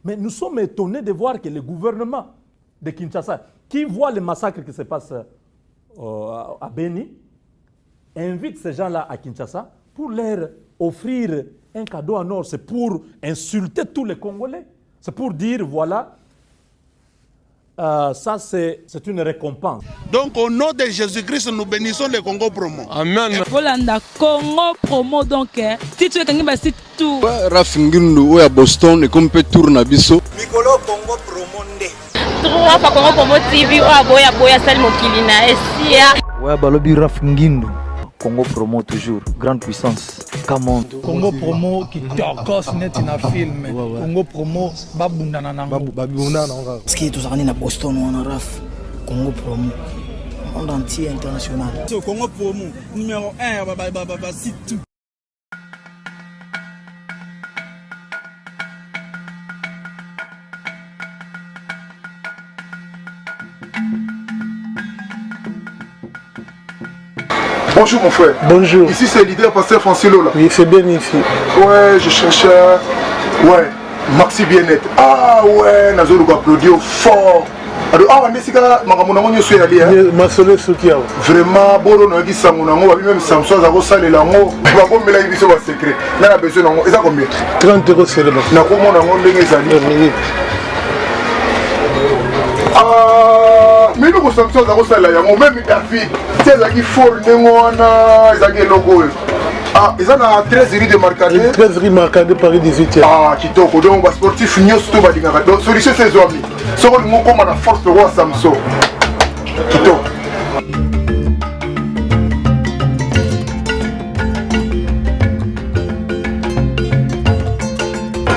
Mais nous sommes étonnés de voir que le gouvernement de Kinshasa, qui voit les massacres qui se passent à Beni, invite ces gens-là à Kinshasa pour leur offrir un cadeau en or. C'est pour insulter tous les Congolais. C'est pour dire, voilà, ça c'est une récompense. Donc au nom de Jésus-Christ, nous bénissons le Congo Promo. Amen. Volanda Congo Promo donc si tu es quelqu'un basi tout. Rafingindo à Boston et comme peut tourner biso. Mikolo Congo Promo nde. Trois fois Congo Promo TV o aboya boya sali mokili na esia. Ouais balobi Rafingindo. Congo Promo toujours, grande puissance. Come on. Congo Promo qui torcos net na film. Congo Promo babundana nango. Babundana nango. Parce que tous na Boston on a raf. Congo Promo. Monde entier international. Congo Promo numéro 1 site tout. Bonjour mon frère. Bonjour. Ici c'est leader pasteur Francilo là. Oui, c'est bien ici. Ouais, je cherche Maxi Bien-être. Ah ouais, Nazo nous applaudir fort. Alors ah mais c'est que makamona monyo so yali hein. Masole sokia. Vraiment bolo na ngisa ngonango babi même Samson za ko salela ngo ba ko mela ibiso ba secret. Na la besoin ngo eza combien? 30 € seulement. Na ko mona ngo ndenge ezali. Mais nous sommes tous dans la salle, même David, c'est ça qui fourne ça qui est logo. Ah, ils ont 13 riz de marquage. 13 riz marquage Paris 18e. Ah, kitoko donc on sportif nios tout va dire. Donc solution c'est zombie. Ce qu'on nous comme la force de roi Samson. Kitoko.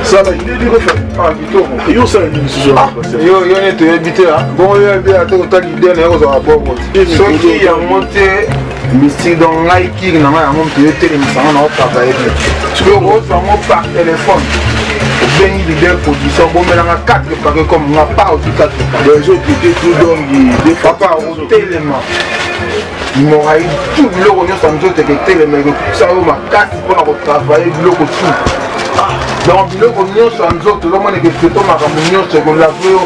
Ça là, il est du refait. Ah, kitoko. Yo ça une mission. Yo n'est pas habité là. Bon, yo est bien attends ta l'idée là on va voir. Ceux qui ont monté mystique dans Nike na ma mon te télémission na travailler. Tu peux vraiment par téléphone. Ben leader position bon melanga 4 paquets comme on pas au 4. Les autres étaient tout donc des papa au télément. Il m'aurait tout le rognon ça me dit que télément ça va ma casse pour travailler le tout. Donc le rognon ça nous autres là moi que c'est toi ma rognon c'est que la veut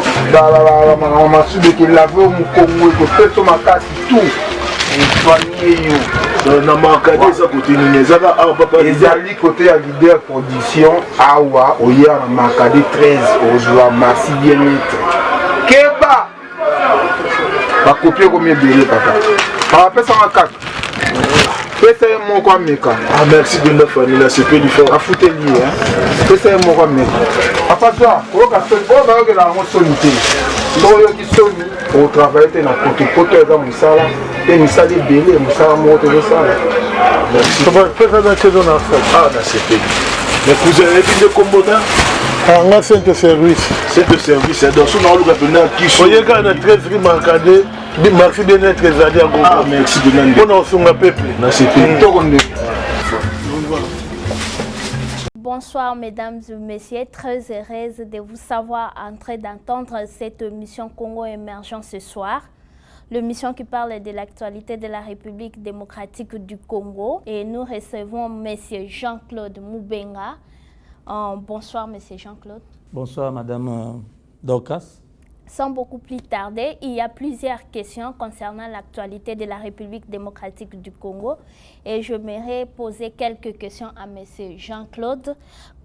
ma sube que la veut mon Congo que fait ma casse tout. Na marqué ça côté Ninezaka ah papa ezali côté ya leader production awa oya na marqué 13 ozwa merci bien-être keba ba copier combien de papa ba pesa ma 4 pesa mon quoi meka ah merci de la famille là c'est peu différent a fouté lié hein pesa mon quoi meka papa toi o ka se o ba que la mo solité loyo ki soni au travail te na côté côté za musala et musala belé musala mo te musala merci ça va faire dans saison là ah là c'est peu mais vous avez vu de combattant on a 5 services donc son on le donner qui sont il y a 13 riz marquage merci bien-être ezali à Congo. Ah merci bien-être. On a son peuple là c'est peu Bonsoir mesdames et messieurs, très heureuse de vous savoir en train d'entendre cette émission Congo émergent ce soir. L'émission qui parle de l'actualité de la République démocratique du Congo. Et nous recevons monsieur Jean-Claude Moubenga. Bonsoir monsieur Jean-Claude. Bonsoir madame Dorcas. Sans beaucoup plus tarder, il y a plusieurs questions concernant l'actualité de la République démocratique du Congo et je m'aimerais poser quelques questions à M. Jean-Claude.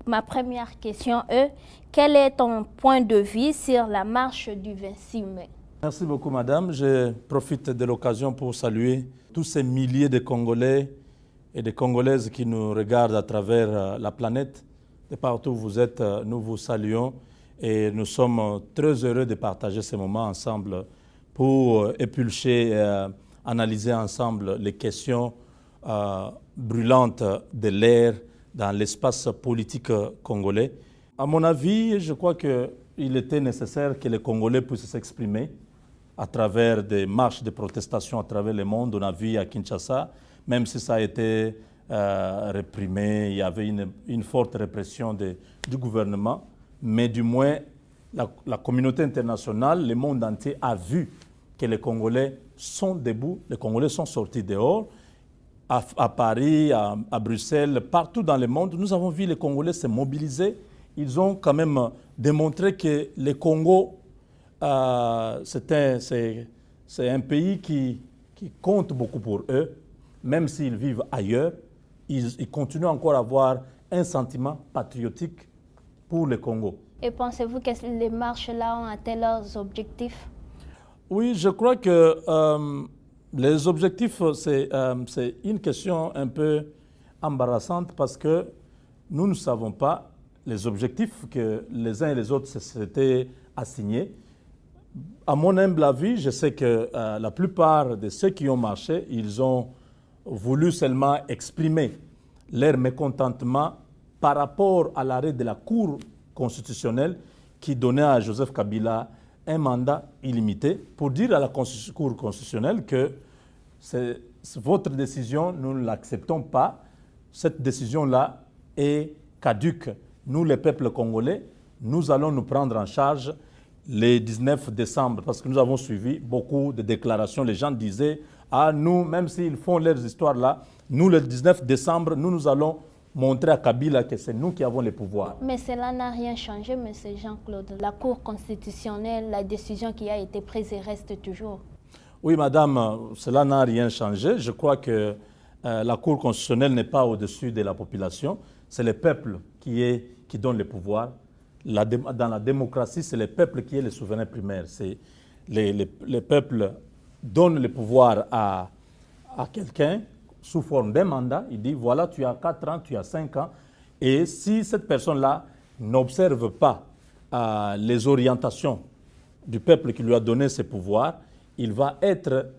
Ma première question est, quel est ton point de vue sur la marche du 26 mai? Merci beaucoup madame. Je profite de l'occasion pour saluer tous ces milliers de Congolais et de Congolaises qui nous regardent à travers la planète. De partout où vous êtes, nous vous saluons. Et nous sommes très heureux de partager ces moments ensemble pour épulcher et analyser ensemble les questions brûlantes de l'ère dans l'espace politique congolais. À mon avis, je crois qu'il était nécessaire que les Congolais puissent s'exprimer à travers des marches de protestation à travers le monde. On a vu à Kinshasa, même si ça a été réprimé, il y avait une forte répression du gouvernement. Mais du moins, la communauté internationale, le monde entier a vu que les Congolais sont debout, les Congolais sont sortis dehors. À Paris, à Bruxelles, partout dans le monde, nous avons vu les Congolais se mobiliser ils ont quand même démontré que le Congo, c'est un pays qui compte beaucoup pour eux, même s'ils vivent ailleurs, ils continuent encore à avoir un sentiment patriotique pour le Congo. Et pensez-vous que les marches-là ont atteint leurs objectifs? Oui, je crois que les objectifs, c'est une question un peu embarrassante parce que nous ne savons pas les objectifs que les uns et les autres s'étaient assignés. À mon humble avis, je sais que la plupart de ceux qui ont marché, ils ont voulu seulement exprimer leur mécontentement par rapport à l'arrêt de la Cour constitutionnelle qui donnait à Joseph Kabila un mandat illimité pour dire à la Cour constitutionnelle que votre décision, nous ne l'acceptons pas. Cette décision-là est caduque. Nous, les peuples congolais, nous allons nous prendre en charge le 19 décembre parce que nous avons suivi beaucoup de déclarations. Les gens disaient, nous, même s'ils font leurs histoires là, nous, le 19 décembre, nous allons montrer à Kabila que c'est nous qui avons le pouvoir. Mais cela n'a rien changé, M. Jean-Claude. La Cour constitutionnelle, la décision qui a été prise reste toujours. Oui, madame, cela n'a rien changé. Je crois que la Cour constitutionnelle n'est pas au-dessus de la population. C'est le peuple qui donne le pouvoir. Dans la démocratie, c'est le peuple qui est le souverain primaire. Le peuple donne le pouvoir à quelqu'un sous forme d'un mandat. Il dit, voilà, tu as 4 ans, tu as 5 ans. Et si cette personne-là n'observe pas les orientations du peuple qui lui a donné ses pouvoirs, il va être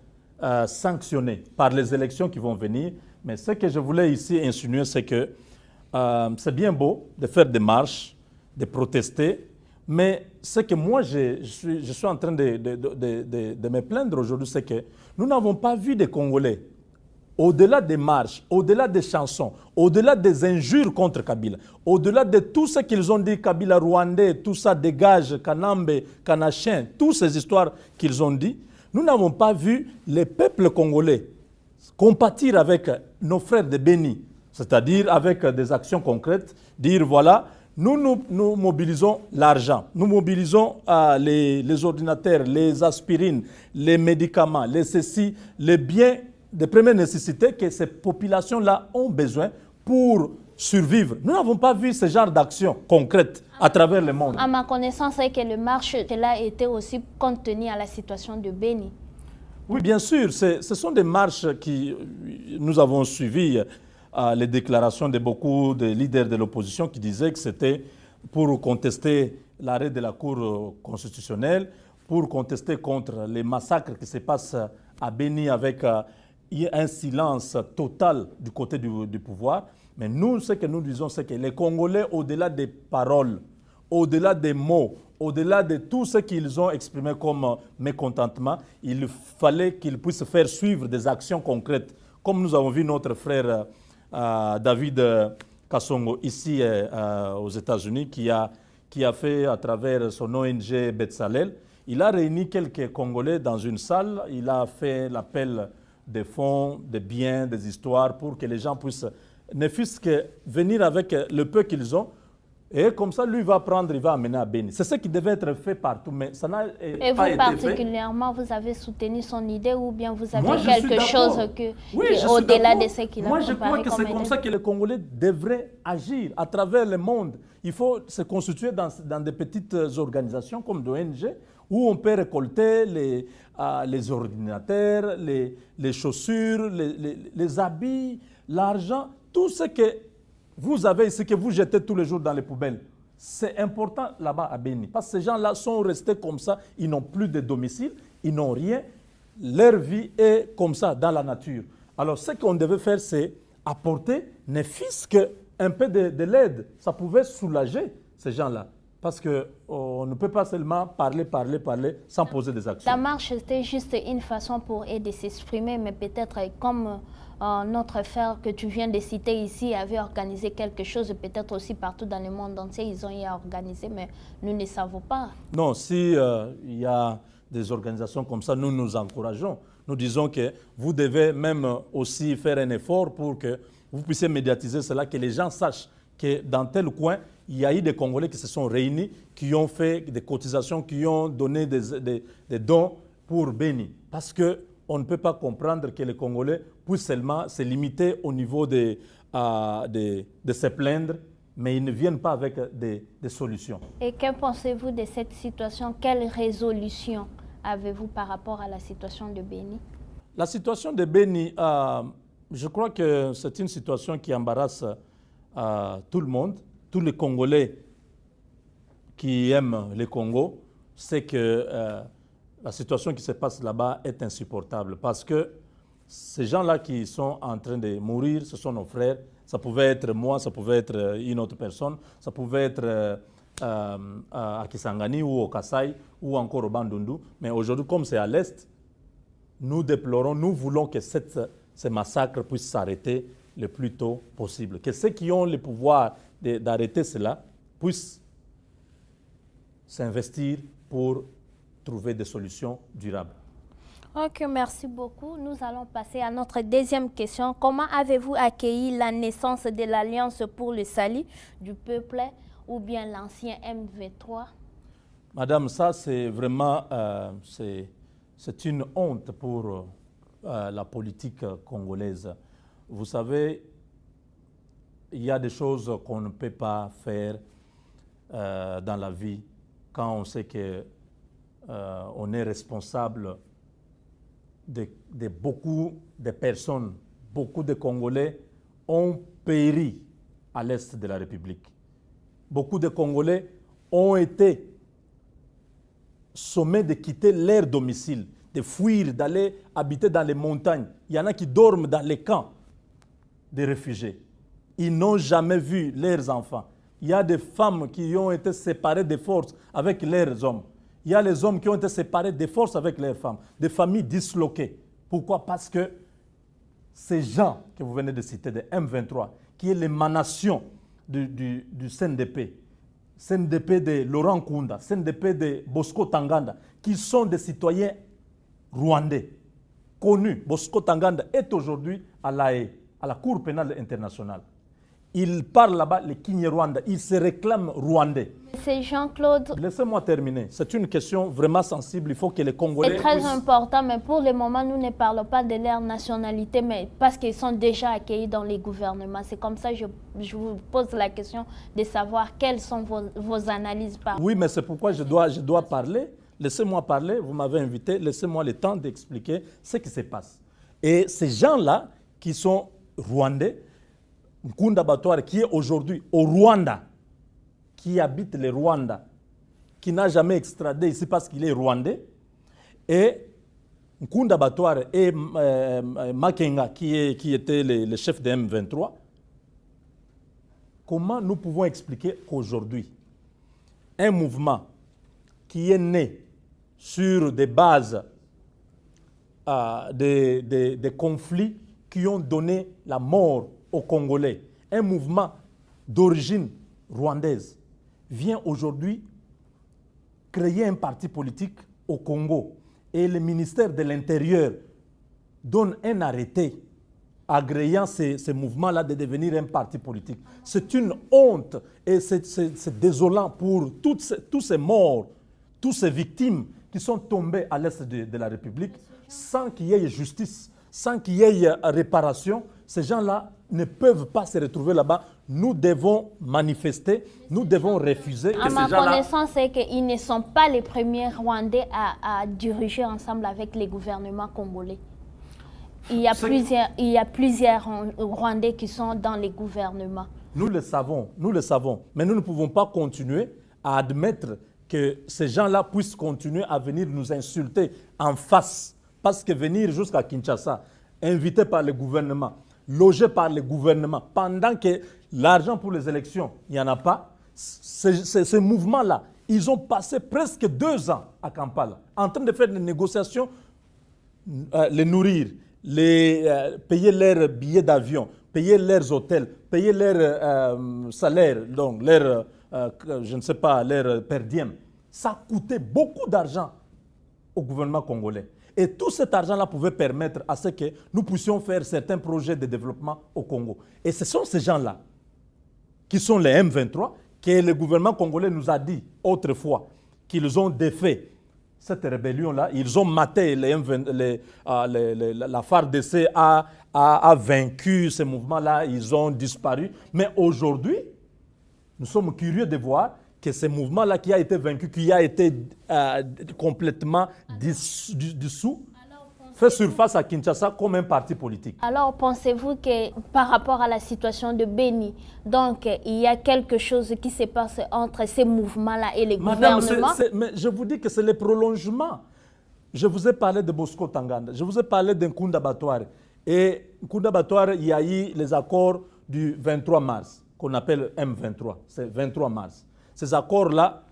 sanctionné par les élections qui vont venir. Mais ce que je voulais ici insinuer, c'est que c'est bien beau de faire des marches, de protester, mais ce que moi je suis en train de me plaindre aujourd'hui, c'est que nous n'avons pas vu des Congolais, au-delà des marches, au-delà des chansons, au-delà des injures contre Kabila, au-delà de tout ce qu'ils ont dit, Kabila rwandais, tout ça dégage, Kanambe, Kanachin, toutes ces histoires qu'ils ont dit, nous n'avons pas vu les peuples congolais compatir avec nos frères de Béni, c'est-à-dire avec des actions concrètes, dire voilà, nous mobilisons l'argent, nous mobilisons les ordinateurs, les aspirines, les médicaments, les ceci, les biens de première nécessité que ces populations-là ont besoin pour survivre. Nous n'avons pas vu ce genre d'action concrète à travers le monde. À ma connaissance, c'est que le marche là était aussi compte tenu à la situation de Béni. Oui, bien sûr. Ce sont des marches qui nous avons suivies. Les déclarations de beaucoup de leaders de l'opposition qui disaient que c'était pour contester l'arrêt de la Cour constitutionnelle, pour contester contre les massacres qui se passent à Béni avec un silence total du côté du pouvoir. Mais nous, ce que nous disons, c'est que les Congolais, au-delà des paroles, au-delà des mots, au-delà de tout ce qu'ils ont exprimé comme mécontentement, il fallait qu'ils puissent faire suivre des actions concrètes, comme nous avons vu notre frère David Kassongo ici aux États-Unis qui a fait à travers son ONG Betsalel. Il a réuni quelques Congolais dans une salle, il a fait l'appel des fonds, des biens, des histoires pour que les gens puissent ne fût-ce que venir avec le peu qu'ils ont. Et comme ça, lui va prendre, il va amener à Béni. C'est ce qui devait être fait partout, mais ça n'a pas été fait. Et vous particulièrement, vous avez soutenu son idée ou bien vous avez quelque chose au-delà de ce qu'il a préparé? Moi, je crois que c'est comme ça que les Congolais devraient agir à travers le monde. Il faut se constituer dans des petites organisations comme d'ONG où on peut récolter les ordinateurs, les chaussures, les habits, l'argent, tout ce que vous avez ici, que vous jetez tous les jours dans les poubelles. C'est important là-bas à Béni. Parce que ces gens-là sont restés comme ça. Ils n'ont plus de domicile, ils n'ont rien. Leur vie est comme ça, dans la nature. Alors, ce qu'on devait faire, c'est apporter, ne fût-ce qu'un peu de l'aide. Ça pouvait soulager ces gens-là. Parce qu'on ne peut pas seulement parler sans poser des actions. Ta marche, c'était juste une façon pour eux de s'exprimer, mais peut-être comme notre frère que tu viens de citer ici avait organisé quelque chose, peut-être aussi partout dans le monde entier, ils ont y organisé, mais nous ne savons pas. Non, si il y a des organisations comme ça, nous nous encourageons. Nous disons que vous devez même aussi faire un effort pour que vous puissiez médiatiser cela, que les gens sachent que dans tel coin, Il y a eu des Congolais qui se sont réunis, qui ont fait des cotisations, qui ont donné des dons pour Béni. Parce qu'on ne peut pas comprendre que les Congolais puissent seulement se limiter au niveau de se plaindre, mais ils ne viennent pas avec des solutions. Et que pensez-vous de cette situation? Quelle résolution avez-vous par rapport à la situation de Béni? La situation de Béni, je crois que c'est une situation qui embarrasse tout le monde. Tous les Congolais qui aiment le Congo, c'est que la situation qui se passe là-bas est insupportable parce que ces gens-là qui sont en train de mourir, ce sont nos frères. Ça pouvait être moi, ça pouvait être une autre personne, ça pouvait être à Kisangani ou au Kasaï ou encore au Bandundu. Mais aujourd'hui, comme c'est à l'Est, nous déplorons, nous voulons que ces massacres puissent s'arrêter le plus tôt possible. Que ceux qui ont le pouvoir d'arrêter cela puissent s'investir pour trouver des solutions durables. Ok, merci beaucoup. Nous allons passer à notre deuxième question. Comment avez-vous accueilli la naissance de l'Alliance pour le salut du peuple ou bien l'ancien M23? Madame, ça c'est vraiment c'est une honte pour la politique congolaise. Vous savez, il y a des choses qu'on ne peut pas faire dans la vie quand on sait qu'on est responsable de beaucoup de personnes, beaucoup de Congolais ont péri à l'est de la République. Beaucoup de Congolais ont été sommés de quitter leur domicile, de fuir, d'aller habiter dans les montagnes. Il y en a qui dorment dans les camps des réfugiés. Ils n'ont jamais vu leurs enfants. Il y a des femmes qui ont été séparées de force avec leurs hommes. Il y a les hommes qui ont été séparés de force avec leurs femmes, des familles disloquées. Pourquoi? Parce que ces gens que vous venez de citer, de M23, qui est l'émanation du CNDP, CNDP de Laurent Kunda, CNDP de Bosco Tanganda, qui sont des citoyens rwandais, connus. Bosco Tanganda est aujourd'hui à La Haye, à la Cour pénale internationale. Il parle là-bas le Kinyarwanda, il se réclame rwandais. C'est Jean-Claude. Laissez-moi terminer. C'est une question vraiment sensible. Il faut que les Congolais... C'est très important, mais pour le moment, nous ne parlons pas de leur nationalité, mais parce qu'ils sont déjà accueillis dans les gouvernements. C'est comme ça que je vous pose la question de savoir quelles sont vos analyses. Oui, mais c'est pourquoi je dois parler. Laissez-moi parler, vous m'avez invité, laissez-moi le temps d'expliquer ce qui se passe. Et ces gens-là qui sont rwandais, Nkunda Batware, qui est aujourd'hui au Rwanda, qui habite le Rwanda, qui n'a jamais extradé ici parce qu'il est rwandais, et Nkunda Batware et Makenga, qui était le chef de M23, comment nous pouvons expliquer qu'aujourd'hui, un mouvement qui est né sur des bases des conflits qui ont donné la mort aux Congolais, un mouvement d'origine rwandaise, vient aujourd'hui créer un parti politique au Congo. Et le ministère de l'Intérieur donne un arrêté agréant ce mouvement-là de devenir un parti politique. C'est une honte et c'est désolant pour tous ces morts, toutes ces victimes qui sont tombées à l'est de la République sans qu'il y ait justice, sans qu'il y ait réparation. Ces gens-là ne peuvent pas se retrouver là-bas. Nous devons manifester, nous devons refuser. À ma connaissance, c'est qu'ils ne sont pas les premiers Rwandais à diriger ensemble avec les gouvernements congolais. Il y a plusieurs Rwandais qui sont dans les gouvernements. Nous le savons, mais nous ne pouvons pas continuer à admettre que ces gens-là puissent continuer à venir nous insulter en face. Parce que venir jusqu'à Kinshasa, invité par le gouvernement, logé par le gouvernement, pendant que l'argent pour les élections, il n'y en a pas, ces mouvements-là, ils ont passé presque 2 ans à Kampala, en train de faire des négociations, les nourrir, payer leurs billets d'avion, payer leurs hôtels, payer leurs salaires, donc leurs, je ne sais pas, leurs per diem. Ça coûtait beaucoup d'argent au gouvernement congolais. Et tout cet argent-là pouvait permettre à ce que nous puissions faire certains projets de développement au Congo. Et ce sont ces gens-là, qui sont les M23, que le gouvernement congolais nous a dit autrefois qu'ils ont défait cette rébellion-là, ils ont maté la FARDC a vaincu ce mouvement-là, ils ont disparu. Mais aujourd'hui, nous sommes curieux de voir que ce mouvement-là qui a été vaincu, qui a été complètement dissous, fait surface à Kinshasa comme un parti politique. Alors, pensez-vous que par rapport à la situation de Béni, donc il y a quelque chose qui se passe entre ces mouvements-là et les gouvernements? Mais je vous dis que c'est le prolongement. Je vous ai parlé de Bosco Tanganda, je vous ai parlé d'Nkunda Batouare. Et Nkunda Batouare, il y a eu les accords du 23 mars, qu'on appelle M23, c'est 23 mars. Ces accords-là,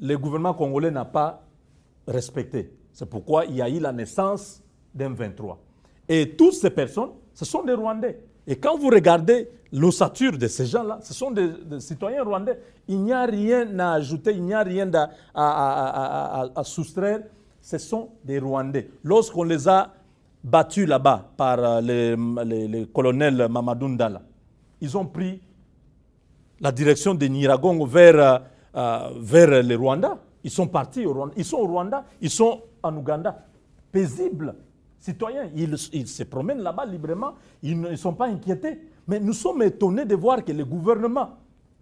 le gouvernement congolais n'a pas respecté. C'est pourquoi il y a eu la naissance d'M23. Et toutes ces personnes, ce sont des Rwandais. Et quand vous regardez l'ossature de ces gens-là, ce sont des citoyens rwandais. Il n'y a rien à ajouter, il n'y a rien à soustraire. Ce sont des Rwandais. Lorsqu'on les a battus là-bas par le colonel Mamadou Ndala, ils ont pris la direction de Nyiragongo vers le Rwanda. Ils sont partis au Rwanda. Ils sont au Rwanda, ils sont en Ouganda. Paisibles, citoyens. Ils se promènent là-bas librement. Ils ne sont pas inquiétés. Mais nous sommes étonnés de voir que le gouvernement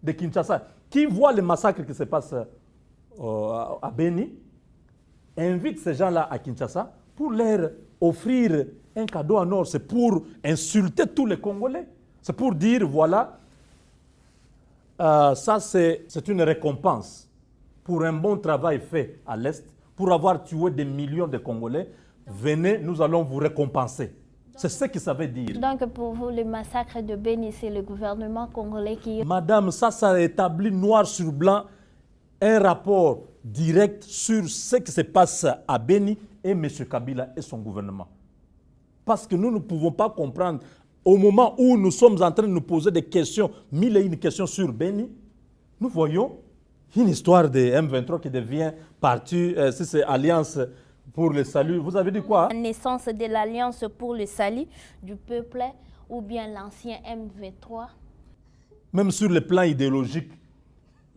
de Kinshasa, qui voit le massacre qui se passe à Béni, invite ces gens-là à Kinshasa pour leur offrir un cadeau en or. C'est pour insulter tous les Congolais. C'est pour dire, voilà, ça c'est une récompense pour un bon travail fait à l'Est, pour avoir tué des millions de Congolais. Venez, nous allons vous récompenser. C'est ce que ça veut dire. Donc pour vous, le massacre de Béni, c'est le gouvernement congolais qui... Madame, ça établit noir sur blanc un rapport direct sur ce qui se passe à Béni et M. Kabila et son gouvernement. Parce que nous ne pouvons pas comprendre, au moment où nous sommes en train de nous poser des questions, mille et une questions sur Béni, nous voyons une histoire de M23 qui devient parti, si c'est Alliance pour le salut. Vous avez dit quoi? La naissance de l'Alliance pour le salut du peuple ou bien l'ancien M23? Même sur le plan idéologique,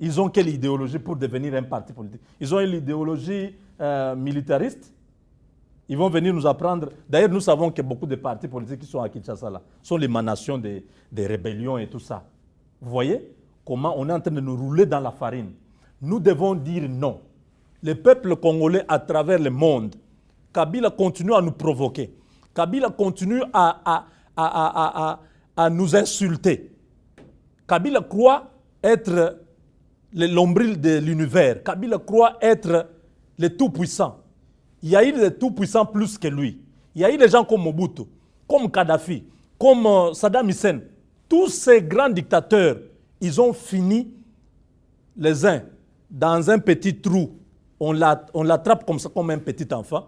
ils ont quelle idéologie pour devenir un parti politique? Ils ont une idéologie militariste. Ils vont venir nous apprendre. D'ailleurs, nous savons que beaucoup de partis politiques qui sont à Kinshasa là, sont l'émanation des rébellions et tout ça. Vous voyez comment on est en train de nous rouler dans la farine? Nous devons dire non. Le peuple congolais à travers le monde, Kabila continue à nous provoquer. Kabila continue à nous insulter. Kabila croit être l'ombril de l'univers. Kabila croit être le tout-puissant. Il y a eu des tout-puissants plus que lui. Il y a eu des gens comme Mobutu, comme Kadhafi, comme Saddam Hussein. Tous ces grands dictateurs, ils ont fini les uns dans un petit trou. On l'attrape comme ça, comme un petit enfant.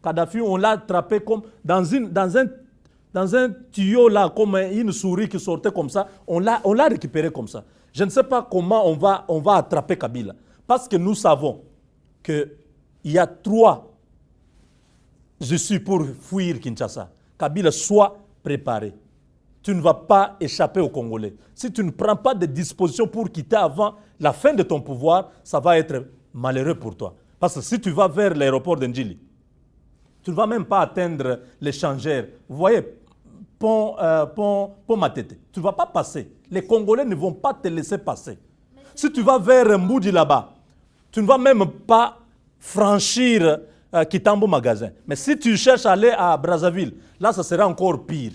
Kadhafi, on l'a attrapé comme dans un tuyau là, comme une souris qui sortait comme ça. On l'a récupéré comme ça. Je ne sais pas comment on va attraper Kabila. Parce que nous savons qu'il y a 3 issues pour fuir Kinshasa. Kabila, sois préparé. Tu ne vas pas échapper aux Congolais. Si tu ne prends pas de dispositions pour quitter avant la fin de ton pouvoir, ça va être malheureux pour toi. Parce que si tu vas vers l'aéroport d'Ndjili, tu ne vas même pas atteindre l'échangeur. Vous voyez, pont Matete. Tu ne vas pas passer. Les Congolais ne vont pas te laisser passer. Si tu vas vers Mboudi là-bas, tu ne vas même pas franchir Kitambo Magasin. Mais si tu cherches à aller à Brazzaville, là, ça sera encore pire.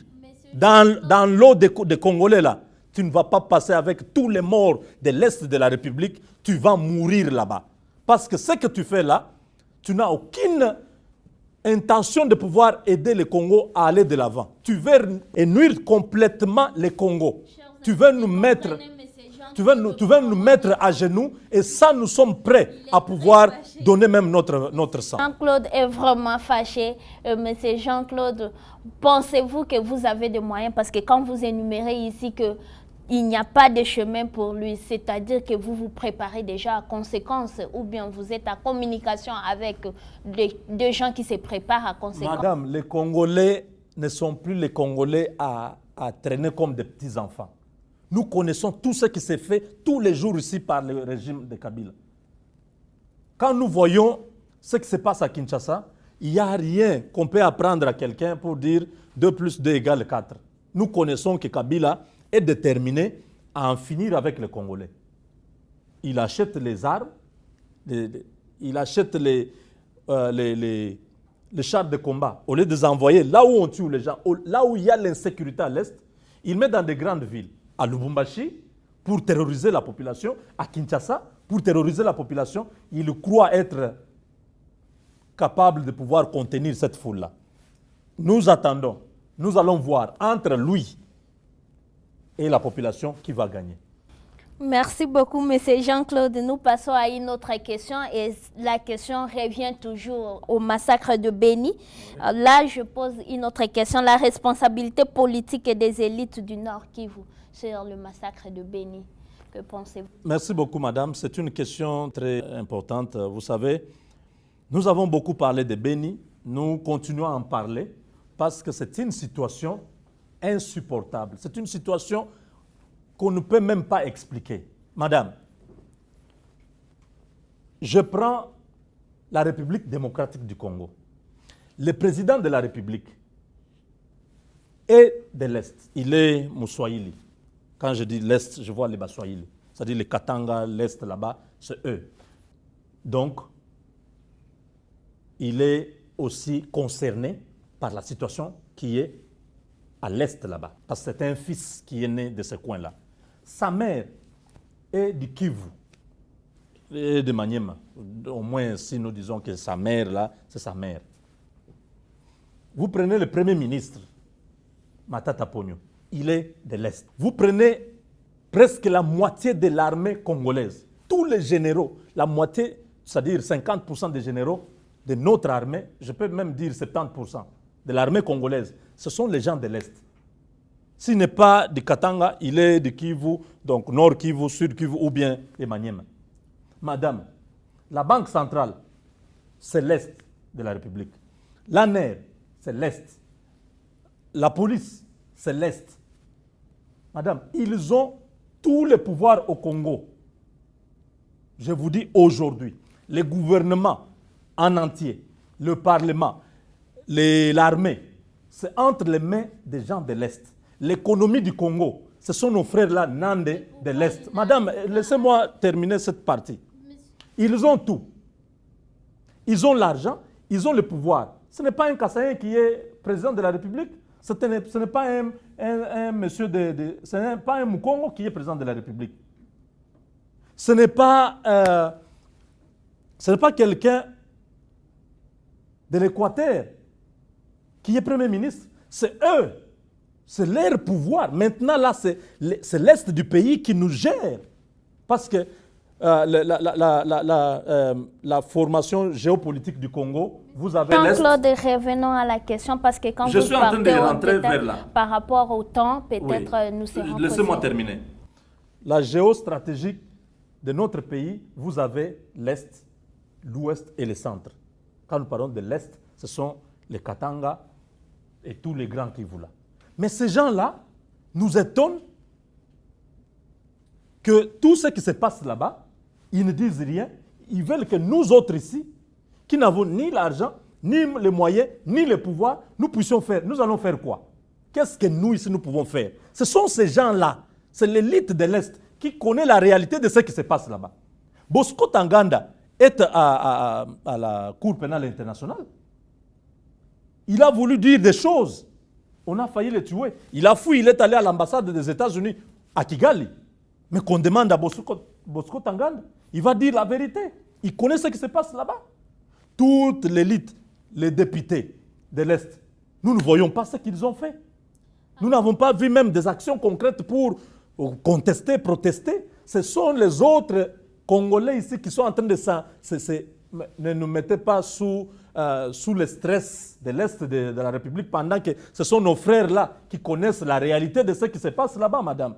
Dans l'eau des Congolais, là, tu ne vas pas passer avec tous les morts de l'Est de la République. Tu vas mourir là-bas. Parce que ce que tu fais là, tu n'as aucune intention de pouvoir aider le Congo à aller de l'avant. Tu veux nuire complètement le Congo. Tu veux nous mettre à genoux et ça, nous sommes prêts à pouvoir donner même notre sang. Jean-Claude est vraiment fâché. Monsieur Jean-Claude, pensez-vous que vous avez des moyens? Parce que quand vous énumérez ici qu'il n'y a pas de chemin pour lui, c'est-à-dire que vous vous préparez déjà à conséquence ou bien vous êtes en communication avec des gens qui se préparent à conséquence? Madame, les Congolais ne sont plus les Congolais à traîner comme des petits-enfants. Nous connaissons tout ce qui s'est fait tous les jours ici par le régime de Kabila. Quand nous voyons ce qui se passe à Kinshasa, il n'y a rien qu'on peut apprendre à quelqu'un pour dire 2 plus 2 égale 4. Nous connaissons que Kabila est déterminé à en finir avec les Congolais. Il achète les armes, il achète les chars de combat. Au lieu de les envoyer là où on tue les gens, là où il y a l'insécurité à l'Est, il met dans des grandes villes. À Lubumbashi, pour terroriser la population. À Kinshasa, pour terroriser la population. Il croit être capable de pouvoir contenir cette foule-là. Nous attendons, nous allons voir entre lui et la population qui va gagner. Merci beaucoup, M. Jean-Claude. Nous passons à une autre question et la question revient toujours au massacre de Béni. Là, je pose une autre question. La responsabilité politique des élites du Nord Kivu sur le massacre de Béni. Que pensez-vous? Merci beaucoup, madame. C'est une question très importante. Vous savez, nous avons beaucoup parlé de Béni. Nous continuons à en parler parce que c'est une situation insupportable. C'est une situation qu'on ne peut même pas expliquer. Madame, je prends la République démocratique du Congo. Le président de la République est de l'Est. Il est Moussoaïli. Quand je dis l'Est, je vois les Baswahili. C'est-à-dire les Katanga, l'Est là-bas, c'est eux. Donc, il est aussi concerné par la situation qui est à l'Est là-bas. Parce que c'est un fils qui est né de ce coin-là. Sa mère est du Kivu et de Maniema. Au moins, si nous disons que sa mère, là, c'est sa mère. Vous prenez le premier ministre, Matata Ponyo, il est de l'Est. Vous prenez presque la moitié de l'armée congolaise. Tous les généraux, la moitié, c'est-à-dire 50% des généraux de notre armée, je peux même dire 70% de l'armée congolaise, ce sont les gens de l'Est. S'il n'est pas du Katanga, il est du Kivu, donc Nord Kivu, Sud Kivu ou bien de Maniema. Madame, la Banque centrale, c'est l'Est de la République. L'ANER, c'est l'Est. La police, c'est l'Est. Madame, ils ont tous les pouvoirs au Congo. Je vous dis aujourd'hui, le gouvernement en entier, le Parlement, l'armée, c'est entre les mains des gens de l'Est. L'économie du Congo, ce sont nos frères-là, Nandé, de l'Est. Madame, laissez-moi terminer cette partie. Ils ont tout. Ils ont l'argent, ils ont le pouvoir. Ce n'est pas un Kassaïen qui est président de la République. Ce n'est pas un monsieur ce n'est pas un Mukongo qui est président de la République. Ce n'est pas quelqu'un de l'Équateur qui est Premier ministre. C'est eux. C'est leur pouvoir. Maintenant, là, c'est l'Est du pays qui nous gère. Parce que la formation géopolitique du Congo, vous avez l'Est. Jean-Claude, revenons à la question parce que quand je suis en train de rentrer vers là. Par rapport au temps, peut-être nous serons... Laissez-moi terminer. La géostratégie de notre pays, vous avez l'Est, l'Ouest et le Centre. Quand nous parlons de l'Est, ce sont les Katanga et tous les grands Kivu là. Mais ces gens-là nous étonnent que tout ce qui se passe là-bas, ils ne disent rien. Ils veulent que nous autres ici, qui n'avons ni l'argent, ni les moyens, ni le pouvoir, nous puissions faire. Nous allons faire quoi? Qu'est-ce que nous ici nous pouvons faire? Ce sont ces gens-là, c'est l'élite de l'Est qui connaît la réalité de ce qui se passe là-bas. Bosco Tanganda est à la Cour pénale internationale. Il a voulu dire des choses. On a failli le tuer. Il a fui, il est allé à l'ambassade des États-Unis à Kigali. Mais qu'on demande à Bosco Tanganda, il va dire la vérité. Il connaît ce qui se passe là-bas. Toute l'élite, les députés de l'Est, nous ne voyons pas ce qu'ils ont fait. Nous n'avons pas vu même des actions concrètes pour contester, protester. Ce sont les autres Congolais ici qui sont en train de ne nous mettez pas sous le stress de l'Est de la République pendant que ce sont nos frères-là qui connaissent la réalité de ce qui se passe là-bas, madame.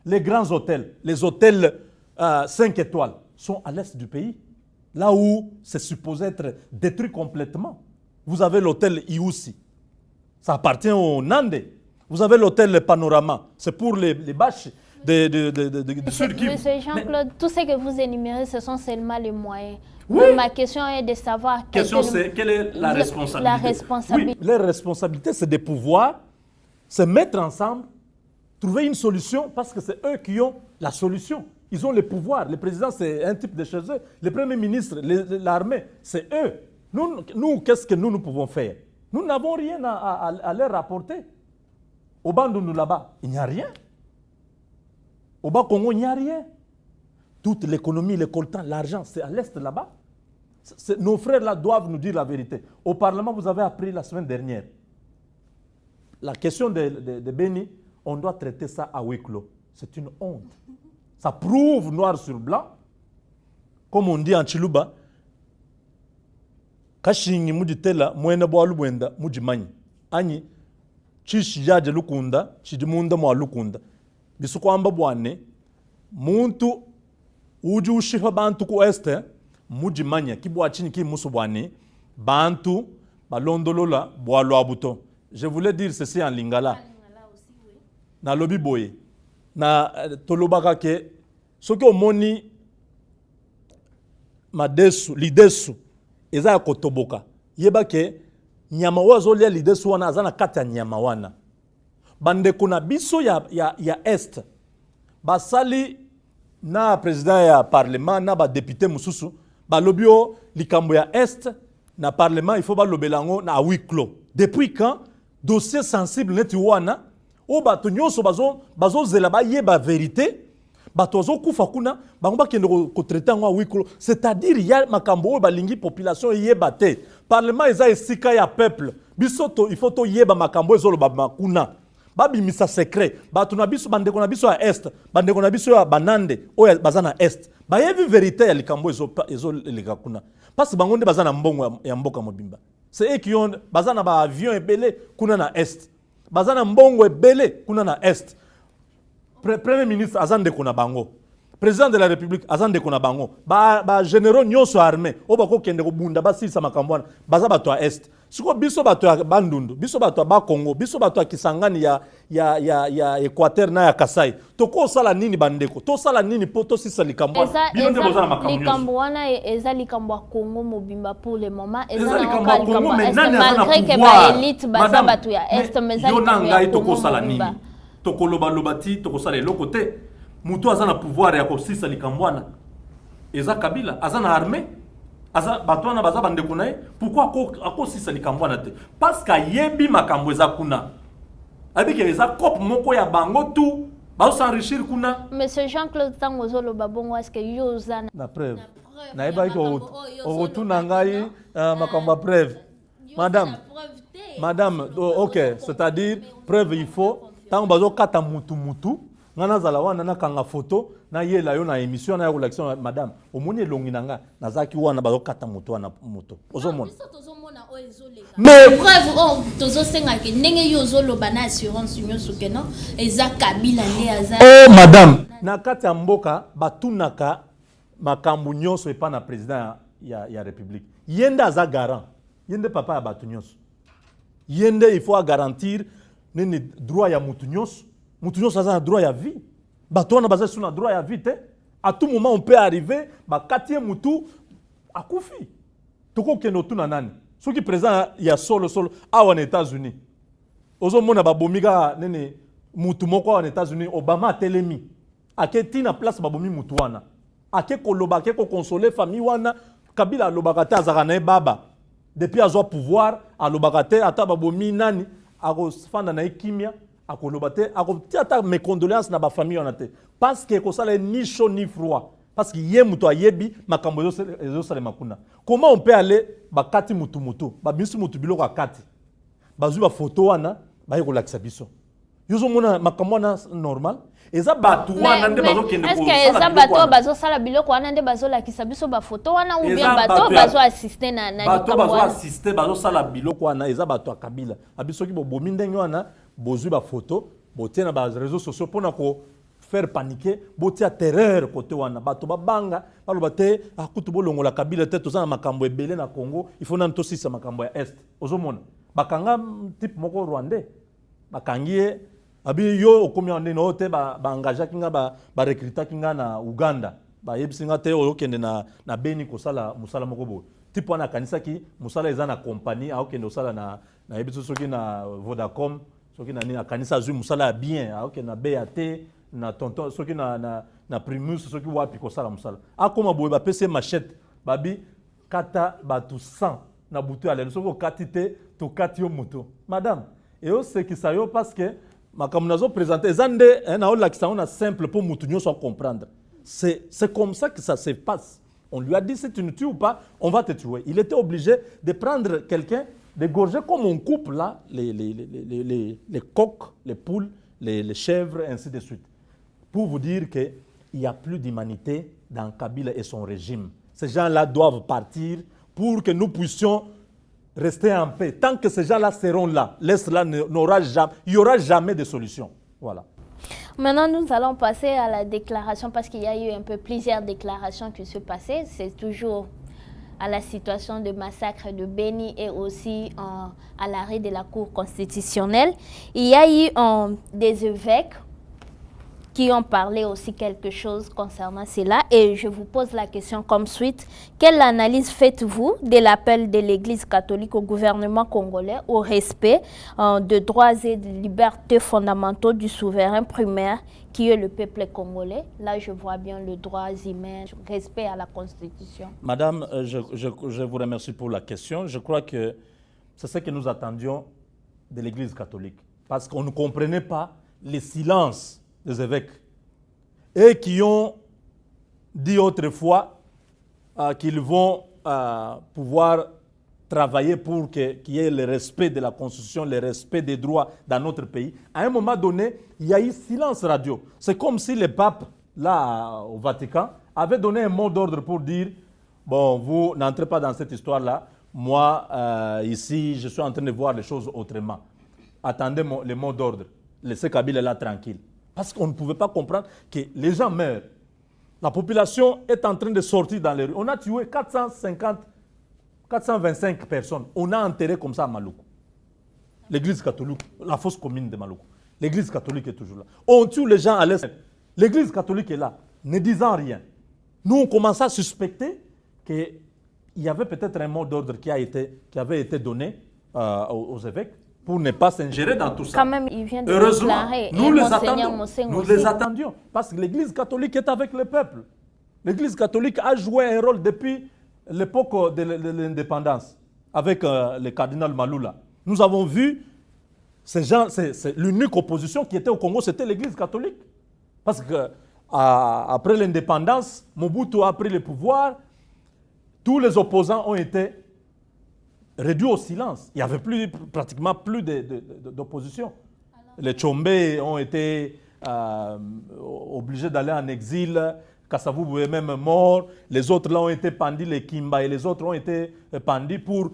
Les grands hôtels, les hôtels 5 étoiles sont à l'Est du pays, là où c'est supposé être détruit complètement. Vous avez l'hôtel Iusi, ça appartient aux Nandé. Vous avez l'hôtel Le Panorama, c'est pour les bâches de Sud Kivu. Monsieur Jean-Claude, tout ce que vous énumérez, ce sont seulement les moyens. Oui. Mais ma question est de savoir quelle est la responsabilité. La responsabilité. Oui, les responsabilités, c'est de pouvoir se mettre ensemble, trouver une solution, parce que c'est eux qui ont la solution. Ils ont le pouvoir. Le président, c'est un type de chez eux. Le premier ministre, l'armée, c'est eux. Nous qu'est-ce que nous pouvons faire? Nous n'avons rien à leur rapporter. Au Bandundu là-bas, il n'y a rien. Au Bas-Congo, il n'y a rien. Toute l'économie, le coltan, l'argent, c'est à l'est là-bas. Nos frères là doivent nous dire la vérité. Au Parlement, vous avez appris la semaine dernière. La question de Beni, on doit traiter ça à huis clos. C'est une honte. Ça prouve noir sur blanc, comme on dit en Chiluba, kashingi mujitela mwena bwa lubwenda mujimanyi anyi chishijaje lukunda chidimunda mwa lukunda bisu kwamba bwane muntu uji ushifa bantu ku este mujimanya kibwa chini ki musu bwane bantu balondolola bwa lwabuto. Je voulais dire ceci en lingala na lobi boye na tolobaka ke soki omoni madesu lidesu eza ya kotoboka yeba ke nyama wazo lia lidesu wana azana kati ya nyama wana bandeko na biso ya est basali na président ya parlement na ba député mususu balobio likambo ya est na parlement il faut balobelango na huis clos. Depuis quand dossier sensible neti wana o bato nyonso bazo zela ba yeba vérité bato zo kufa kuna bango bakende ko traiter ngo huis clos, c'est-à-dire ya makambo balingi population yeba te parlement eza esika ya peuple bisoto il faut to yeba makambo ezolo ba makuna babimisa secret bato na biso bandeko na biso ya est bandeko na biso ya banande oya bazana est bayebi vérité ya likambo ezo leka kuna parce que bango nde bazana mbongo ya mboka mobimba. C'est eux qui ont bazana ba avion ebele kuna na est bazana mbongo ebele kuna na est. Premier ministre azande kuna bango, président de la république azande kuna bango, ba généraux nyonso armée o bako kende ko bunda basisa makambwana baza bato ya est. Siko biso bato ya Bandundu, biso bato ya Bas-Congo, biso bato ya Kisangani ya Équateur na ya Kasai. Toko sala nini bandeko? To sala nini poto sisa likambo? Likambo wana eza likambo ya Congo mobimba pour le moment. Eza likambo ya Congo mais nani malgré que ba élite baza bato ya est mais eza likambo ya toko sala nini? Toko loba lobati, toko sala eloko te. Mutu azana pouvoir ya ko sisa likambo wana. Eza Kabila, azana armée. Aza batwana baza bandeko na ye pourquoi ako sisa likambo na te parce que yebi makambo eza kuna abiki eza cop moko ya bango tout ba s'enrichir kuna. Monsieur Jean-Claude Tango zolo babongo est-ce que yozana na preuve na yeba ko otuna ngai makambo preuve madame OK, c'est-à-dire preuve il faut tango bazo kata mutu ngana zala wana na kanga photo na yela yo na émission na ya relaxation madame omoni elongi nanga nazaki wana bazo kata moto wana moto ozomona mais preuve tozo senga ke ndenge yo zoloba na assurance nyonso ke no eza Kabila ne aza oh madame na kati ya mboka batunaka makambu nyonso epa na président ya république yende aza garant yende papa ya batu nyonso yende il faut garantir nini droit ya mutu nyonso. Mutu nyonso aza na droit ya vie. Bato wana baza sur na droit ya vie te. À tout moment on peut arriver ba katie mutu akufi. Toko keno tuna nani? Soki président ya solo awa na États-Unis. Ozo mona ba bomiga nene mutu moko awa na États-Unis Obama telemi. Ake tina place ba bomi mutu wana. Ake koloba ake ko consoler famille wana Kabila lobaka te azaka na baba. Depuis azo pouvoir alobaka te ata ba bomi nani ako fanda na kimia akolobate akotiata mes condoléances na ba famille on ate parce que ko sala ni chaud ni froid parce que yé muto ayebi makambo ezo sala makuna. Comment on peut aller ba kati mutu ba bisu mutu biloko akati bazu ba photo wana ba yeko lakisa biso yozo mona makambo wana normal eza batu wana nde bazo kende ko est-ce que eza bato bazo sala biloko wana nde bazo lakisa biso ba photo wana ou bien bato bazo assister na bato bazo assister bazo sala biloko wana eza bato akabila abiso ki bobomi ndenge wana bozui ba photo botie na ba réseaux sociaux pona ko faire paniquer botia terreur côté wana bato babanga baloba te akutu bolongola Kabila te tozana makambo ebele na Congo il faut na ntosisa makambo ya est ozomona bakanga type moko rwandais bakangie abi yo okomi en ndeno te ba engagé kinga ba recruter kinga na Uganda ba yebsinga te okende na Beni kosala musala moko boye tipo na kanisa ki musala eza na compagnie okende osala na yebiso soki na Vodacom soki na ni kanisa zu musala bien okende na BAT na tonton soki na Primus soki wapi kosala musala akoma boye ba pese machette babi kata batu 100 na butu alelo soki okati te to kati yo moto madame et osekisa yo parce que makambo nazo présenter ezande na olakisa on a simple pour mutu nyonso comprendre c'est comme ça que ça se passe. On lui a dit si tu nous tues ou pas on va te tuer. Il était obligé de prendre quelqu'un d'égorger comme on coupe là les coqs, les poules, les chèvres ainsi de suite pour vous dire que il n'y a plus d'humanité dans Kabila et son régime. Ces gens-là doivent partir pour que nous puissions rester en paix. Tant que ces gens-là seront là, l'Est-là n'aura jamais, il n'y aura jamais de solution. Voilà. Maintenant, nous allons passer à la déclaration parce qu'il y a eu un peu plusieurs déclarations qui se passaient. C'est toujours à la situation de massacre de Beni et aussi à l'arrêt de la Cour constitutionnelle. Il y a eu des évêques qui ont parlé aussi quelque chose concernant cela. Et je vous pose la question comme suite. Quelle analyse faites-vous de l'appel de l'Église catholique au gouvernement congolais au respect de droits et de libertés fondamentaux du souverain primaire qui est le peuple congolais? Là, je vois bien le droit humain, respect à la Constitution. Madame, je vous remercie pour la question. Je crois que c'est ce que nous attendions de l'Église catholique. Parce qu'on ne comprenait pas les silences des évêques et qui ont dit autrefois qu'ils vont pouvoir travailler pour qu'il y ait le respect de la Constitution, le respect des droits dans notre pays. À un moment donné, il y a eu silence radio. C'est comme si le pape, là, au Vatican, avait donné un mot d'ordre pour dire « Bon, vous n'entrez pas dans cette histoire-là. Moi, ici, je suis en train de voir les choses autrement. Attendez le mot d'ordre. Laissez Kabila là tranquille. » Parce qu'on ne pouvait pas comprendre que les gens meurent. La population est en train de sortir dans les rues. On a tué 425 personnes. On a enterré comme ça à Maluku. L'église catholique, la fosse commune de Maluku. L'église catholique est toujours là. On tue les gens à l'est. L'église catholique est là, ne disant rien. Nous, on commence à suspecter qu'il y avait peut-être un mot d'ordre qui avait été donné aux évêques pour ne pas s'ingérer dans tout ça. Quand même, il vient de heureusement, déclarer, nous les attendions, parce que l'Église catholique est avec le peuple. L'Église catholique a joué un rôle depuis l'époque de l'indépendance, avec le cardinal Malula. Nous avons vu ces gens, c'est l'unique opposition qui était au Congo, c'était l'Église catholique. Parce que après l'indépendance, Mobutu a pris le pouvoir, tous les opposants ont été réduit au silence. Il n'y avait pratiquement plus d'opposition. Les Tchombe ont été obligés d'aller en exil. Kassavou est même mort. Les autres là ont été pendus, les Kimba et les autres ont été pendus pour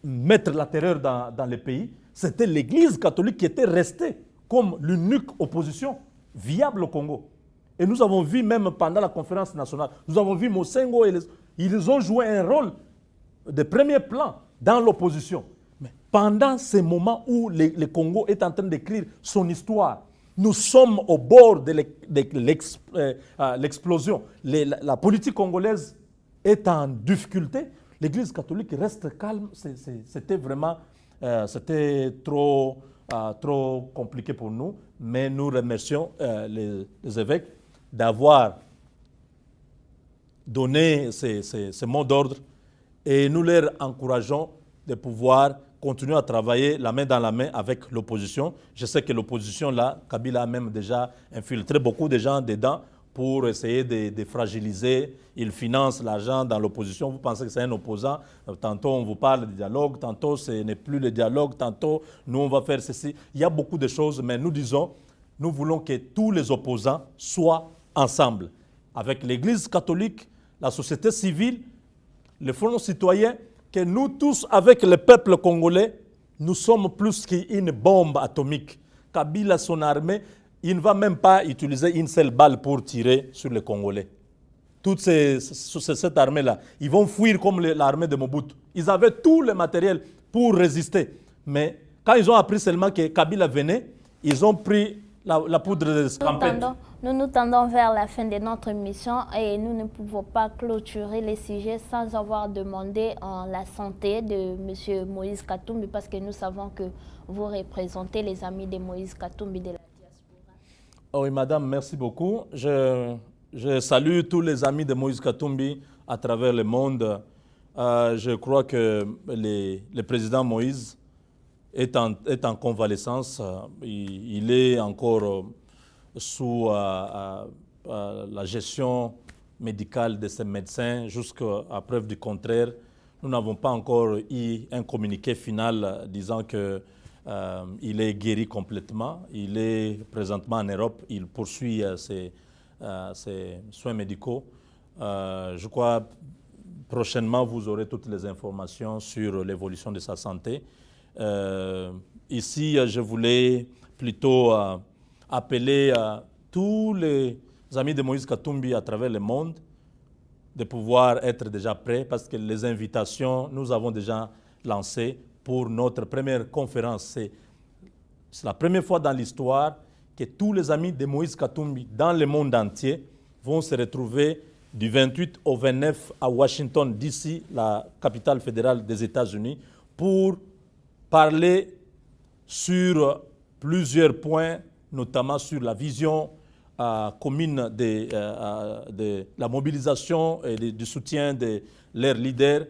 mettre la terreur dans le pays. C'était l'Église catholique qui était restée comme l'unique opposition viable au Congo. Et nous avons vu même pendant la conférence nationale, nous avons vu Mosengo et ils ont joué un rôle de premier plan dans l'opposition. Mais pendant ces moments où le Congo est en train d'écrire son histoire, nous sommes au bord de l'explosion. La politique congolaise est en difficulté. L'Église catholique reste calme. C'était vraiment trop compliqué pour nous. Mais nous remercions les évêques d'avoir donné ces mots d'ordre. Et nous leur encourageons de pouvoir continuer à travailler la main dans la main avec l'opposition. Je sais que l'opposition, là, Kabila a même déjà infiltré beaucoup de gens dedans pour essayer de fragiliser. Il finance l'argent dans l'opposition. Vous pensez que c'est un opposant. Tantôt, on vous parle de dialogue. Tantôt, ce n'est plus le dialogue. Tantôt, nous, on va faire ceci. Il y a beaucoup de choses, mais nous disons, nous voulons que tous les opposants soient ensemble. Avec l'Église catholique, la société civile, le Front citoyen, que nous tous, avec le peuple congolais, nous sommes plus qu'une bombe atomique. Kabila, son armée, il ne va même pas utiliser une seule balle pour tirer sur les Congolais. Toute cette armée-là, ils vont fuir comme l'armée de Mobutu. Ils avaient tout le matériel pour résister. Mais quand ils ont appris seulement que Kabila venait, ils ont pris la poudre de scampette. Nous tendons vers la fin de notre émission et nous ne pouvons pas clôturer les sujets sans avoir demandé la santé de M. Moïse Katumbi, parce que nous savons que vous représentez les amis de Moïse Katumbi de la diaspora. Oh oui, madame, merci beaucoup. Je salue tous les amis de Moïse Katumbi à travers le monde. Je crois que le président Moïse est en convalescence. Il est encore sous la gestion médicale de ses médecins jusqu'à preuve du contraire. Nous n'avons pas encore eu un communiqué final disant qu'il est guéri complètement. Il est présentement en Europe. Il poursuit ses soins médicaux. Je crois prochainement, vous aurez toutes les informations sur l'évolution de sa santé. Ici, je voulais plutôt appeler tous les amis de Moïse Katumbi à travers le monde de pouvoir être déjà prêts, parce que les invitations, nous avons déjà lancées pour notre première conférence. C'est la première fois dans l'histoire que tous les amis de Moïse Katumbi dans le monde entier vont se retrouver du 28 au 29 à Washington, D.C., la capitale fédérale des États-Unis, pour parler sur plusieurs points, notamment sur la vision commune de la mobilisation et du soutien de leurs leaders.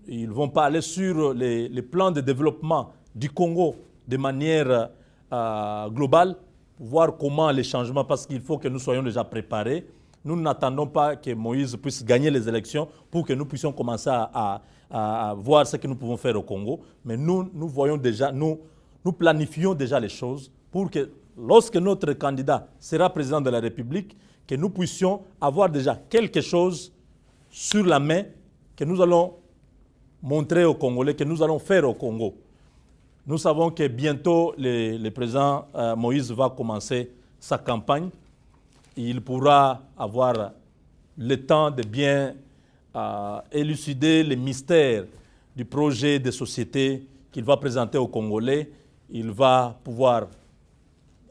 Ils vont parler sur les plans de développement du Congo de manière globale, pour voir comment les changements, parce qu'il faut que nous soyons déjà préparés. Nous n'attendons pas que Moïse puisse gagner les élections pour que nous puissions commencer à voir ce que nous pouvons faire au Congo. Mais nous voyons déjà, nous planifions déjà les choses pour que lorsque notre candidat sera président de la République, que nous puissions avoir déjà quelque chose sur la main que nous allons montrer aux Congolais, que nous allons faire au Congo. Nous savons que bientôt le président Moïse va commencer sa campagne. Il pourra avoir le temps de bien élucider les mystères du projet de société qu'il va présenter aux Congolais. Il va pouvoir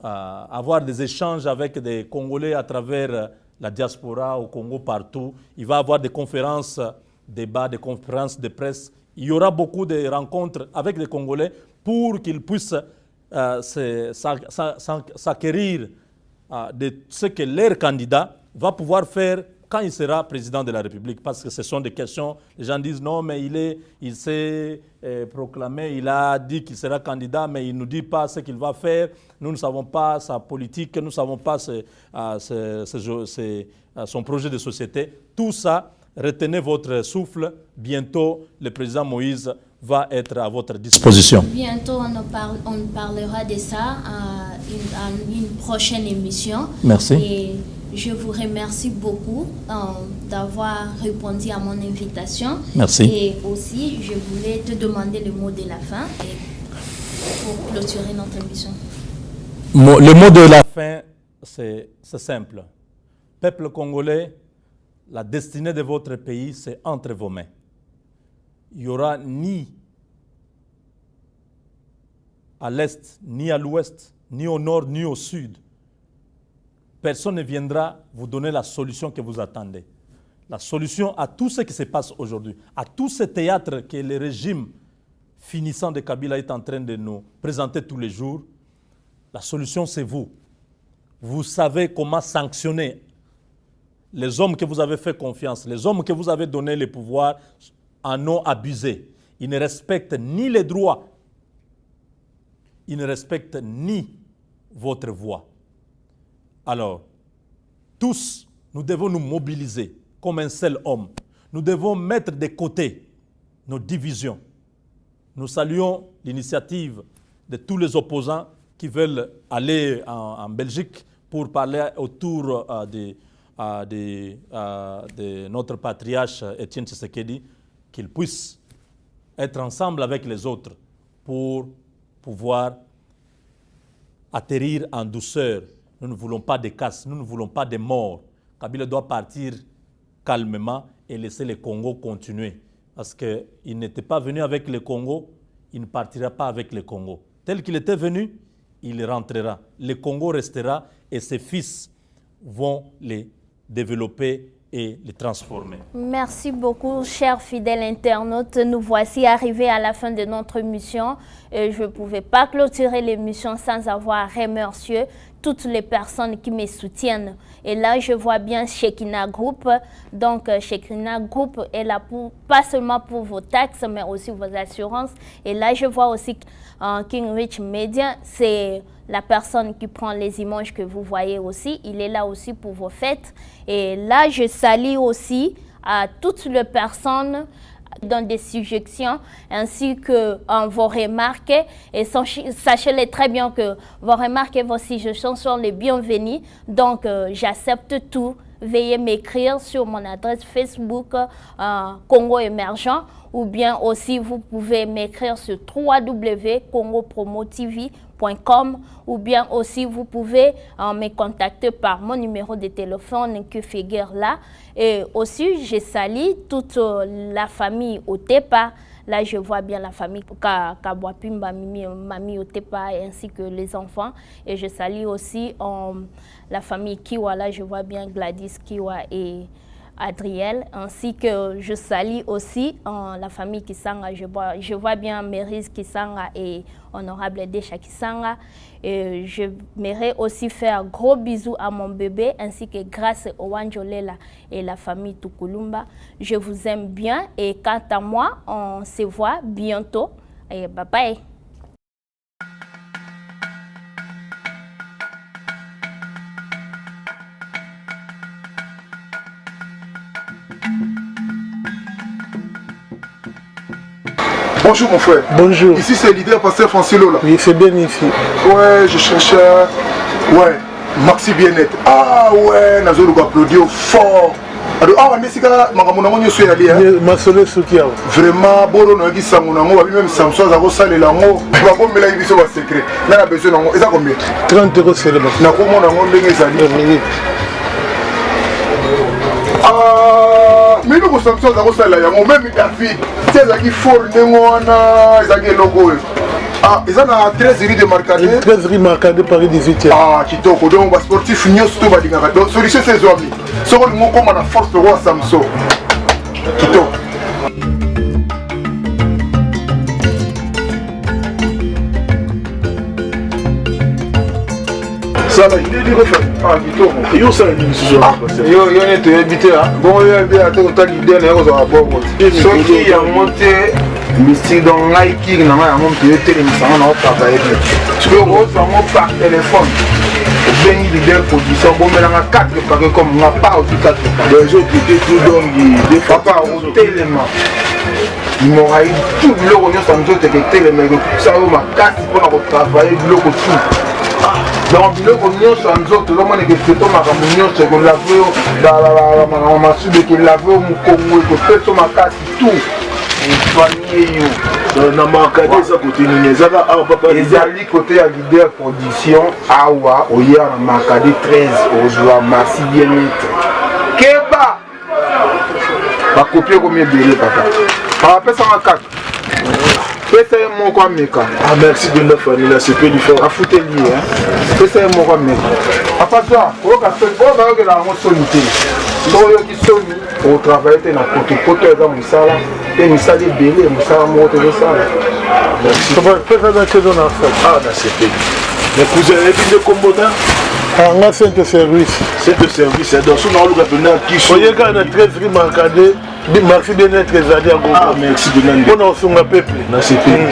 avoir des échanges avec des Congolais à travers la diaspora au Congo, partout. Il va avoir des conférences, débats, des conférences de presse. Il y aura beaucoup de rencontres avec les Congolais pour qu'ils puissent s'acquérir de ce que leur candidat va pouvoir faire quand il sera président de la République. Parce que ce sont des questions, les gens disent non, mais il s'est proclamé, il a dit qu'il sera candidat, mais il ne nous dit pas ce qu'il va faire. Nous ne savons pas sa politique, nous ne savons pas son projet de société. Tout ça, retenez votre souffle. Bientôt, le président Moïse va être à votre disposition. Bientôt, on parlera de ça à une prochaine émission. Merci. Et je vous remercie beaucoup d'avoir répondu à mon invitation. Merci. Et aussi, je voulais te demander le mot de la fin pour clôturer notre émission. Le mot de la fin, c'est simple. Peuple congolais, la destinée de votre pays, c'est entre vos mains. Il n'y aura ni à l'est, ni à l'ouest, ni au nord, ni au sud. Personne ne viendra vous donner la solution que vous attendez. La solution à tout ce qui se passe aujourd'hui, à tout ce théâtre que le régime finissant de Kabila est en train de nous présenter tous les jours, la solution c'est vous. Vous savez comment sanctionner les hommes que vous avez fait confiance, les hommes que vous avez donné le pouvoir en ont abusé. Ils ne respectent ni les droits, ils ne respectent ni votre voix. Alors, tous, nous devons nous mobiliser comme un seul homme. Nous devons mettre de côté nos divisions. Nous saluons l'initiative de tous les opposants qui veulent aller en Belgique pour parler autour de notre patriarche Étienne Tshisekedi, qu'ils puissent être ensemble avec les autres pour pouvoir atterrir en douceur. Nous ne voulons pas de casse, nous ne voulons pas de morts. Kabila doit partir calmement et laisser le Congo continuer. Parce qu'il n'était pas venu avec le Congo, il ne partira pas avec le Congo. Tel qu'il était venu, il rentrera. Le Congo restera et ses fils vont les développer et les transformer. Merci beaucoup, chers fidèles internautes. Nous voici arrivés à la fin de notre émission. Et je ne pouvais pas clôturer l'émission sans avoir remercié toutes les personnes qui me soutiennent. Et là, je vois bien Shekina Group. Donc, Shekina Group est là pas seulement pour vos taxes, mais aussi vos assurances. Et là, je vois aussi King Rich Media. C'est la personne qui prend les images que vous voyez aussi. Il est là aussi pour vos fêtes. Et là, je salue aussi à toutes les personnes dans des suggestions ainsi que vos remarques. Et sachez-les très bien que vos remarques et vos suggestions sont les bienvenues. Donc, j'accepte tout. Veuillez m'écrire sur mon adresse Facebook Congo Émergent, ou bien aussi vous pouvez m'écrire sur www.congopromotv.com, ou bien aussi vous pouvez me contacter par mon numéro de téléphone qui figure là. Et aussi, je salue toute la famille Otepa. Là, je vois bien la famille Kabwapimba, Mami Otepa, ainsi que les enfants. Et je salue aussi la famille Kiwa. Là, je vois bien Gladys Kiwa et Adriel, ainsi que je salue aussi la famille Kisanga. Je vois bien Mérise Kisanga et Honorable Desha Kisanga. Et je m'aimerais aussi faire un gros bisou à mon bébé, ainsi que grâce au Wanjolela et la famille Tukulumba. Je vous aime bien et quant à moi, on se voit bientôt. Et bye bye. Bonjour mon frère. Bonjour. Ici c'est leader pasteur Francilo là. Oui, c'est bien ici. Ouais, je cherche. Ouais, Maxi Bien-être. Ah ouais, Nazo nous applaudir fort. Alors, ah, mais c'est que je suis allé. Vraiment, bon, on a dit ça, on a même Samson, ça va saler l'amour. On va pas me la dire sur secret. On a besoin d'un. Et ça combien? 30 € seulement. On a comment on a monté mais nous sommes tous à Rosalia, même David, c'est ça qui forme ça qui est logo. Ah, ils ont 13 rue de Marcadé. 13 rue Marcadé, Paris 18e. Ah, Kitoko, donc on va sportif, nous sommes tous à donc solution c'est Zoami. Ce qu'on nous comme on a force de roi Samson. Kitoko. Ça là, il est du refait. Ah, Kitoko. Yo ça il dit yo est te habité hein. Bon yo est bien on t'a l'idée là on va bon. Ce qui a monté mystique dans Nike na ma mon te télémission na on travailler. Tu peux vraiment par téléphone. Ben leader position bon mais 4 paquets comme on a pas au 4. Les autres étaient tout donc des papa au télément. Il m'aura eu tout le rognon sans doute que télément ça va ma casse pour travailler le tout. Donc, le cognon sur nous autres, l'homme est que c'est ma communion, c'est qu'on l'a vu dans la massue de qu'il l'a vu au Congo, que fait son macasse tout. Na Marcadé, ça continue. Les alliés côté à leader production, Awa, Oya, Marcadé 13, Ozoa, Merci Bien-être. Keba! Va copier combien de billets, papa? On appelle ça en 4. Ah merci de neuf années là, c'est peu différent. A foutre lié hein. C'est un mot comme à part ça, on va faire bon que la solité. Soyo qui soni au travail na côté dans musala et musala belé musala moto de ça. Merci. Comment faire ça dans saison en fait? Ah dans ce pays. Mais vous avez dit de combattant? Ah, on a 5 services. 5 services, donc si on a le qui sont. Voyez quand on a 13 rue Marcadé, merci Bien-être les alliés à Gogo. Ah merci Bien-être. On a aussi un peuple. Dans ce pays.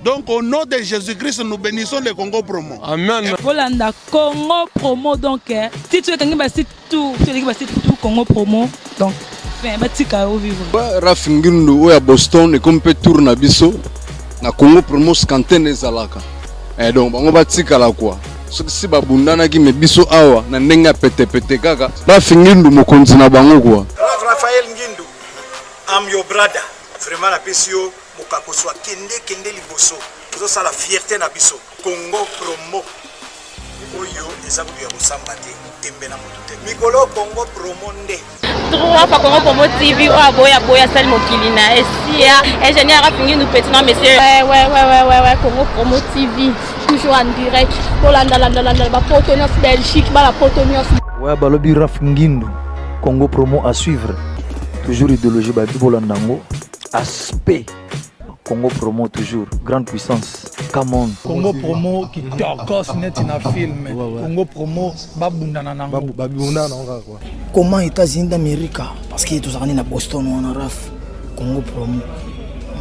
Donc au nom de Jésus-Christ, nous bénissons le Congo Promo. Amen. Volanda Congo Promo donc si tu es quelqu'un qui tout, tu es tout Congo Promo donc fin batika au vivre. Rafingindo oya Boston et comme peut tourner biso na Congo Promo scanten ezalaka. Et donc bango batika la quoi. Si babundana ki me biso awa na ndenga pete kaka Rafingindo mokonzi na bango quoi. Raphaël Ngindu, I'm your brother. Vraiment la PCO mokako soit kende liboso. Zo sala fierté na biso. Congo Promo. Oyo eza ko ya kosamba te. tembe na moto te mikolo Congo promo nde trois fois Congo Promo TV boya sel mokili na esia ingénieur afingi nous petit non monsieur ouais Congo Promo TV toujours en direct pour la Potonios Belgique la Potonios ouais balobi Raf Ngindu Congo Promo à suivre toujours idéologie ba bibolandango aspect Congo Promo toujours grande puissance come on Congo Promo qui tokos net na film Congo Promo babundana nango quoi comment États-Unis d'Amérique parce que tous années na Boston on a Raf Congo Promo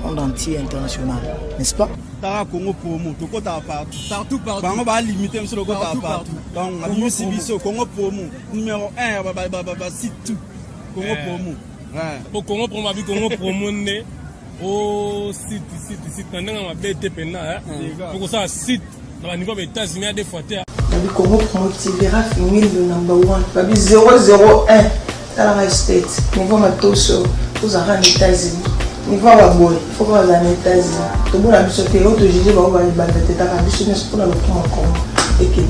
monde entier international n'est-ce pas Tara Congo Promo to kota partout bango ba limiter monsieur le kota partout donc on a vu Sibiso Congo Promo numéro 1 ba site tout Congo Promo pour Congo Promo abi Congo Promo né au site pendant ma BT pena pour ça site dans le niveau des États-Unis des fois Babi Congo Promo TV Raf Ngindu number 1 Babi 001 dans la state niveau matoso aux États-Unis niveau à boy faut pas aller aux États-Unis tout le monde a mis sur théâtre de juger ba ba ba teta ka biso ne pour la Congo et que